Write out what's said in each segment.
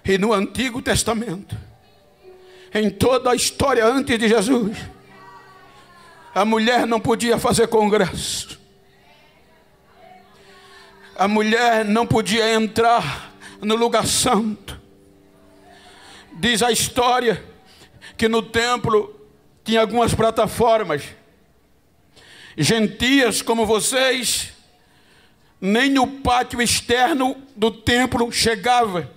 E no Antigo Testamento, em toda a história antes de Jesus, a mulher não podia fazer congresso. A mulher não podia entrar no lugar santo. Diz a história que no templo tinha algumas plataformas. Gentias como vocês, nem no pátio externo do templo chegava,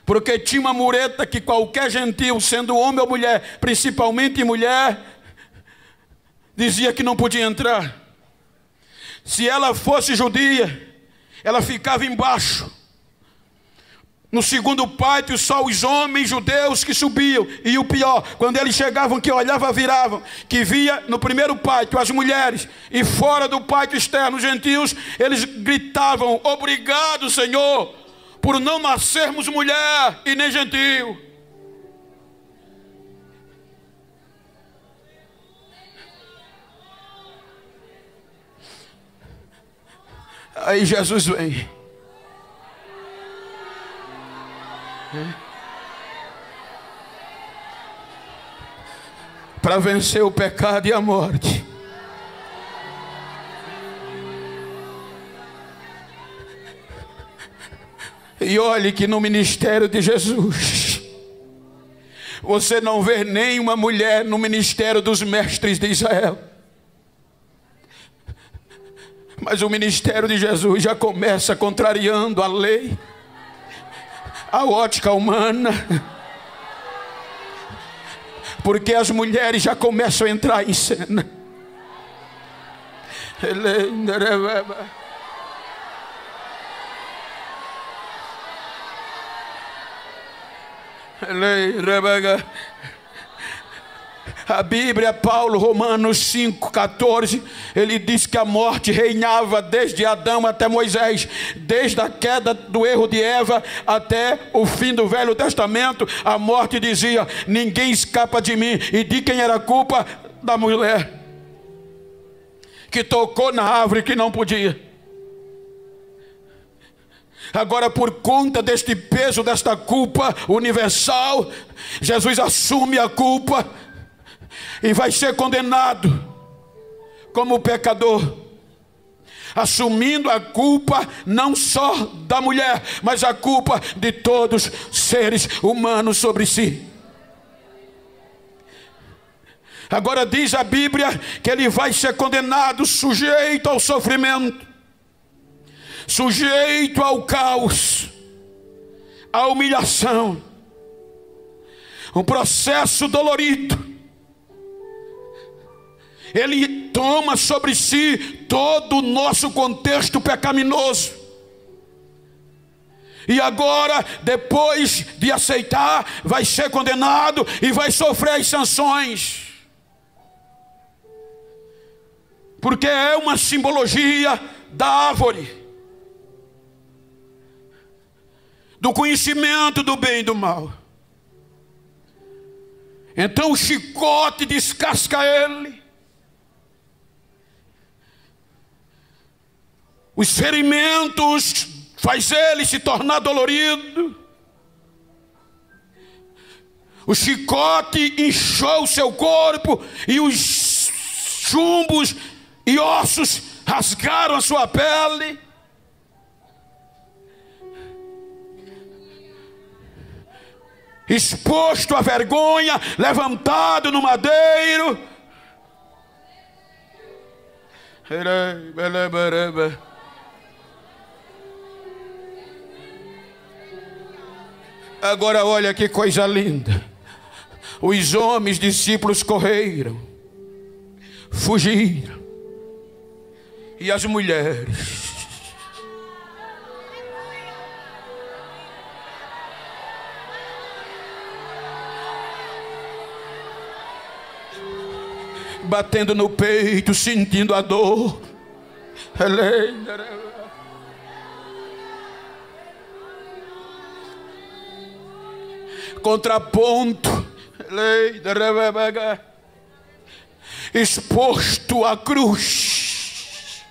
porque tinha uma mureta que qualquer gentil, sendo homem ou mulher, principalmente mulher, dizia que não podia entrar. Se ela fosse judia, ela ficava embaixo. No segundo pátio, só os homens judeus que subiam. E o pior, quando eles chegavam, que olhavam, viravam, que via no primeiro pátio as mulheres, e fora do pátio externo, os gentios, eles gritavam: obrigado, Senhor, por não nascermos mulher e nem gentio. Aí Jesus vem. Para vencer o pecado e a morte. E olhe que no ministério de Jesus, você não vê nenhuma mulher no ministério dos mestres de Israel. Mas o ministério de Jesus já começa contrariando a lei, a ótica humana, porque as mulheres já começam a entrar em cena. A Bíblia, Paulo, Romanos 5,14, ele diz que a morte reinava desde Adão até Moisés, desde a queda do erro de Eva até o fim do Velho Testamento. A morte dizia: ninguém escapa de mim. E de quem era a culpa? Da mulher que tocou na árvore que não podia. Agora, por conta deste peso, desta culpa universal, Jesus assume a culpa e vai ser condenado como pecador, assumindo a culpa não só da mulher, mas a culpa de todos os seres humanos sobre si. Agora diz a Bíblia que ele vai ser condenado, sujeito ao sofrimento, sujeito ao caos, à humilhação, um processo dolorido. Ele toma sobre si todo o nosso contexto pecaminoso. E agora, depois de aceitar, vai ser condenado e vai sofrer as sanções. Porque é uma simbologia da árvore, do conhecimento do bem e do mal. Então o chicote descasca ele. Os ferimentos faz ele se tornar dolorido. O chicote inchou o seu corpo e os chumbos e ossos rasgaram a sua pele. Exposto à vergonha, levantado no madeiro. Agora olha que coisa linda. Os homens discípulos correram, fugiram, e as mulheres batendo no peito, sentindo a dor. Contraponto, exposto à cruz.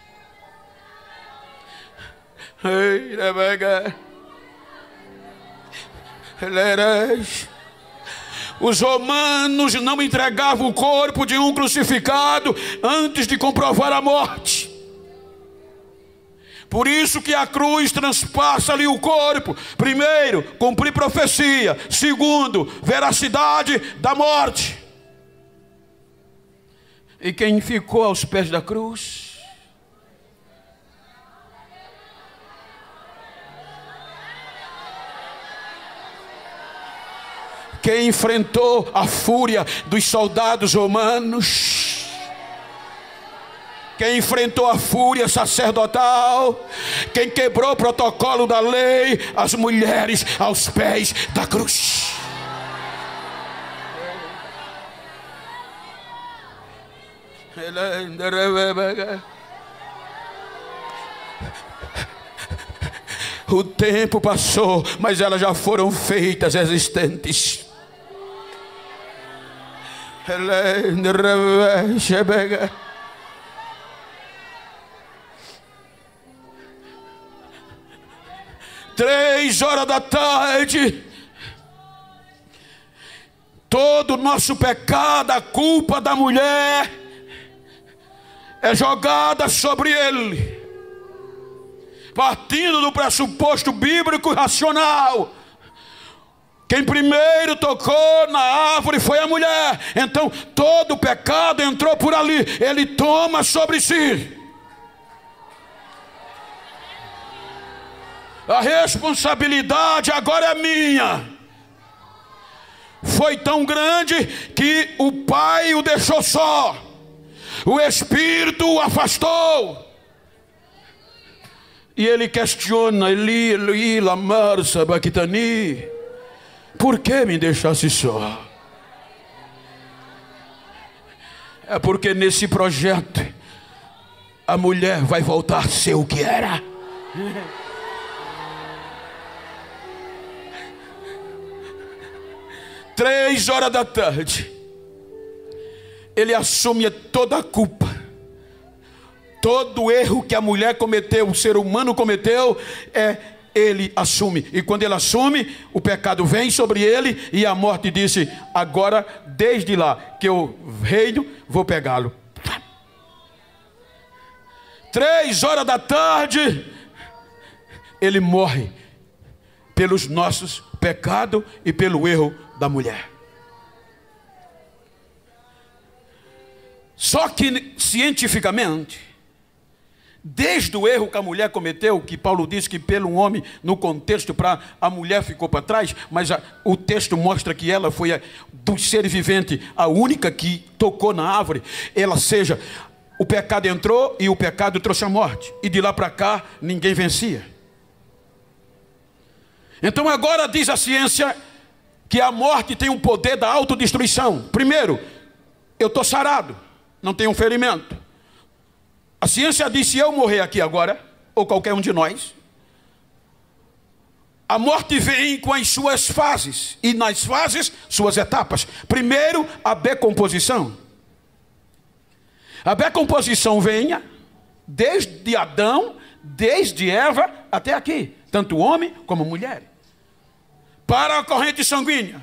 Os romanos não entregavam o corpo de um crucificado antes de comprovar a morte. Por isso que a cruz transpassa ali o corpo. Primeiro, cumprir profecia. Segundo, veracidade da morte. E quem ficou aos pés da cruz? Quem enfrentou a fúria dos soldados romanos? Quem enfrentou a fúria sacerdotal? Quem quebrou o protocolo da lei? As mulheres aos pés da cruz. O tempo passou, mas elas já foram feitas existentes. 3h da tarde, todo o nosso pecado, a culpa da mulher é jogada sobre ele, partindo do pressuposto bíblico e racional. Quem primeiro tocou na árvore foi a mulher, então todo o pecado entrou por ali, ele toma sobre si. A responsabilidade agora é minha. Foi tão grande que o pai o deixou só, o Espírito o afastou. E ele questiona: Eli, Eli, lama sabachthani, por que me deixasse só? É porque nesse projeto a mulher vai voltar a ser o que era. 3h da tarde, ele assume toda a culpa, todo o erro que a mulher cometeu, o ser humano cometeu, ele assume. E quando ele assume, o pecado vem sobre ele, e a morte disse: agora, desde lá que eu reino, vou pegá-lo. 3h da tarde, ele morre pelos nossos pecados e pelo erro da mulher. Só que cientificamente, desde o erro que a mulher cometeu, que Paulo diz que pelo homem, no contexto, para a mulher ficou para trás, mas o texto mostra que ela foi dos seres viventes a única que tocou na árvore. Ela seja, o pecado entrou e o pecado trouxe a morte, e de lá para cá ninguém vencia. Então agora diz a ciência que a morte tem um poder da autodestruição. Primeiro, eu estou sarado, não tenho um ferimento. A ciência diz: se eu morrer aqui agora, ou qualquer um de nós, a morte vem com as suas fases, e nas fases, suas etapas. Primeiro, a decomposição. A decomposição vem desde Adão, desde Eva até aqui, tanto homem como mulher. Para a corrente sanguínea,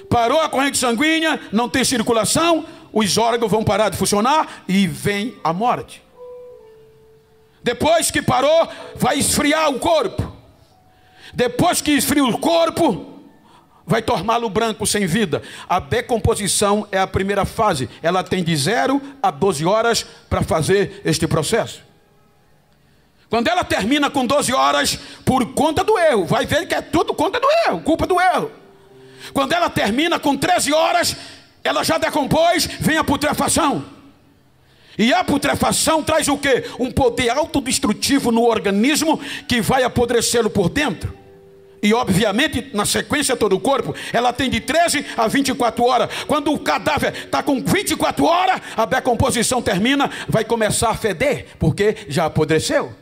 parou a corrente sanguínea, não tem circulação, os órgãos vão parar de funcionar e vem a morte. Depois que parou, vai esfriar o corpo. Depois que esfria o corpo, vai torná-lo branco, sem vida. A decomposição é a primeira fase. Ela tem de 0 a 12 horas para fazer este processo. Quando ela termina com 12 horas, por conta do erro, vai ver que é tudo conta do erro, culpa do erro. Quando ela termina com 13 horas, ela já decompôs, vem a putrefação. E a putrefação traz o quê? Um poder autodestrutivo no organismo que vai apodrecê-lo por dentro. E obviamente, na sequência, todo o corpo, ela tem de 13 a 24 horas. Quando o cadáver está com 24 horas, a decomposição termina, vai começar a feder, porque já apodreceu.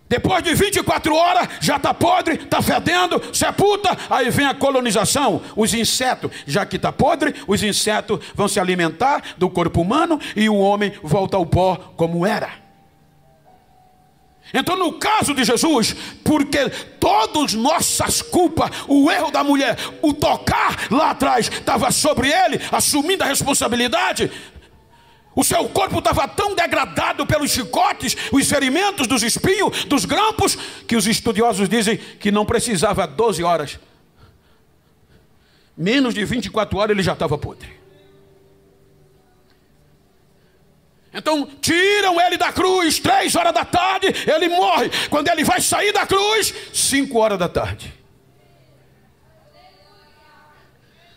Depois de 24 horas, já está podre, está fedendo, sepulta, aí vem a colonização. Os insetos, já que está podre, os insetos vão se alimentar do corpo humano e o homem volta ao pó como era. Então, no caso de Jesus, porque todas nossas culpas, o erro da mulher, o tocar lá atrás estava sobre ele, assumindo a responsabilidade, o seu corpo estava tão degradado pelos chicotes, os ferimentos dos espinhos, dos grampos, que os estudiosos dizem que não precisava 12 horas. Menos de 24 horas ele já estava podre. Então tiram ele da cruz, 3 horas da tarde, ele morre. Quando ele vai sair da cruz, 5 horas da tarde.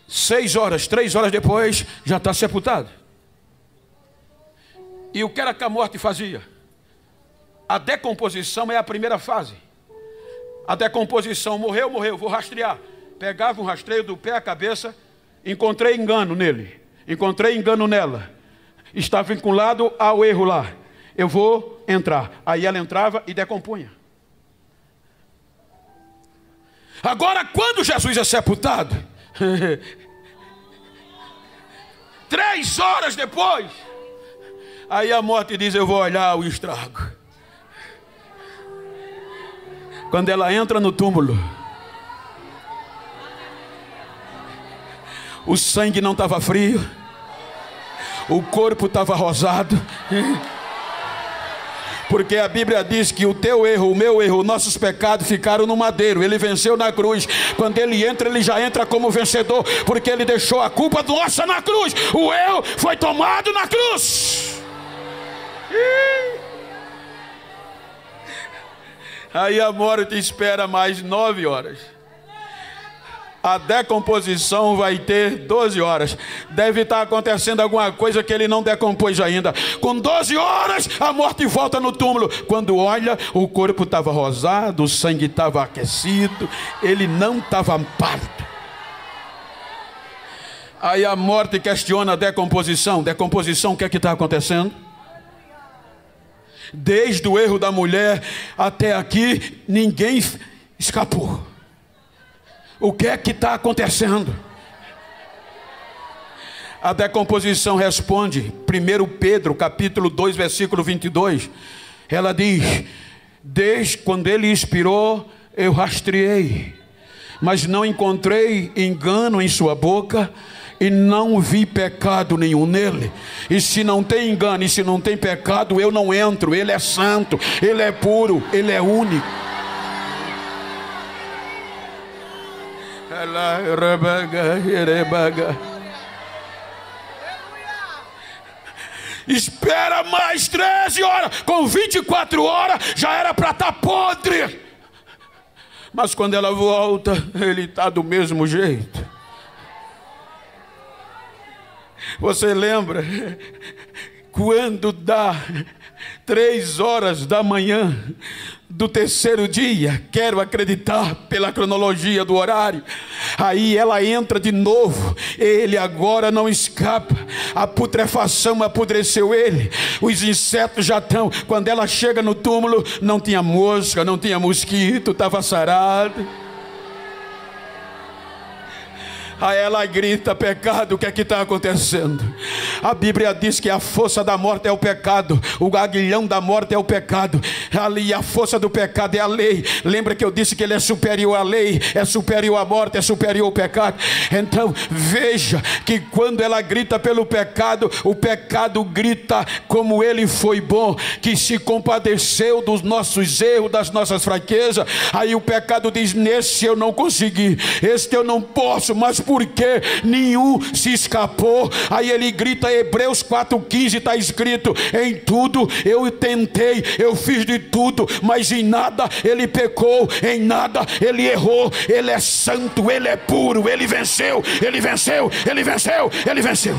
6 horas, 3 horas depois, já está sepultado. E o que era que a morte fazia? A decomposição é a primeira fase. A decomposição, morreu, vou rastrear. Pegava um rastreio do pé à cabeça, encontrei engano nele, encontrei engano nela. Estava vinculado ao erro lá. Eu vou entrar. Aí ela entrava e decompunha. Agora, quando Jesus é sepultado, 3 horas depois, aí a morte diz: eu vou olhar o estrago. Quando ela entra no túmulo, o sangue não estava frio, o corpo estava rosado, porque a Bíblia diz que o teu erro, o meu erro, nossos pecados ficaram no madeiro. Ele venceu na cruz. Quando ele entra, ele já entra como vencedor, porque ele deixou a culpa nossa na cruz. O erro foi tomado na cruz. Aí a morte espera mais 9 horas. A decomposição vai ter 12 horas. Deve estar acontecendo alguma coisa que ele não decompôs ainda. Com 12 horas, a morte volta no túmulo. Quando olha, o corpo estava rosado, o sangue estava aquecido, ele não estava pálido. Aí a morte questiona a decomposição. Decomposição, o que é que está acontecendo? Desde o erro da mulher até aqui, ninguém escapou. O que é que está acontecendo? A decomposição responde, 1 Pedro, capítulo 2, versículo 22. Ela diz: desde quando ele expirou, eu rastreei, mas não encontrei engano em sua boca, e não vi pecado nenhum nele. E se não tem engano, e se não tem pecado, eu não entro. Ele é santo, ele é puro, ele é único. Espera mais 13 horas. Com 24 horas já era para estar podre. Mas quando ela volta, ele está do mesmo jeito. Você lembra? Quando dá 3 horas da manhã do terceiro dia, quero acreditar pela cronologia do horário, aí ela entra de novo. Ele agora não escapa. A putrefação apodreceu ele, os insetos já estão. Quando ela chega no túmulo, não tinha mosca, não tinha mosquito, estava sarado. Aí ela grita: pecado, o que é que está acontecendo? A Bíblia diz que a força da morte é o pecado, o aguilhão da morte é o pecado. Ali a força do pecado é a lei. Lembra que eu disse que ele é superior à lei, é superior à morte, é superior ao pecado? Então veja que quando ela grita pelo pecado, o pecado grita como ele foi bom, que se compadeceu dos nossos erros, das nossas fraquezas. Aí o pecado diz: nesse eu não consegui, este eu não posso, mas porque nenhum se escapou. Aí ele grita, Hebreus 4,15 está escrito: em tudo eu tentei, eu fiz de tudo, mas em nada ele pecou, em nada ele errou. Ele é santo, ele é puro, ele venceu, ele venceu, ele venceu, ele venceu.